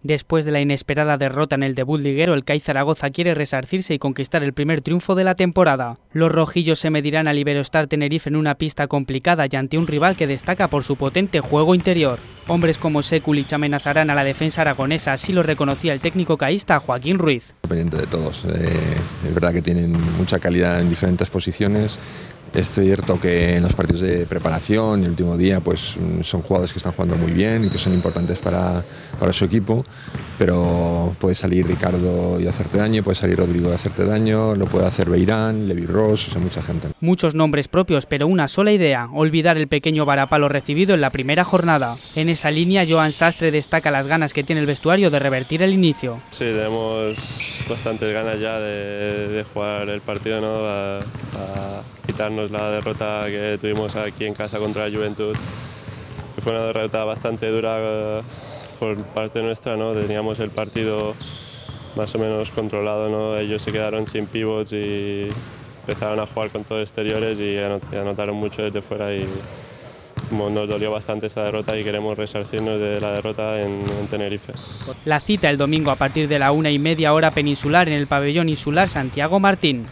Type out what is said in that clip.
Después de la inesperada derrota en el debut liguero, el CAI Zaragoza quiere resarcirse y conquistar el primer triunfo de la temporada. Los rojillos se medirán al Iberostar Tenerife en una pista complicada y ante un rival que destaca por su potente juego interior. Hombres como Sekulic amenazarán a la defensa aragonesa, así lo reconocía el técnico caísta Joaquín Ruiz. Dependiente de todos, es verdad que tienen mucha calidad en diferentes posiciones. Es cierto que en los partidos de preparación y el último día pues son jugadores que están jugando muy bien y que son importantes para su equipo, pero puede salir Ricardo y hacerte daño, puede salir Rodrigo y hacerte daño, lo puede hacer Beirán, Levi Ross, o sea, mucha gente. Muchos nombres propios, pero una sola idea: olvidar el pequeño varapalo recibido en la primera jornada. En esa línea, Joan Sastre destaca las ganas que tiene el vestuario de revertir el inicio. Sí, tenemos bastantes ganas ya de jugar el partido, ¿no? A quitarnos la derrota que tuvimos aquí en casa contra la Juventud, que fue una derrota bastante dura por parte nuestra, ¿no? Teníamos el partido más o menos controlado, ¿no? Ellos se quedaron sin pivots y empezaron a jugar con todos exteriores y anotaron mucho desde fuera y nos dolió bastante esa derrota y queremos resarcirnos de la derrota en Tenerife. La cita el domingo a partir de la 1:30 hora peninsular en el pabellón insular Santiago Martín.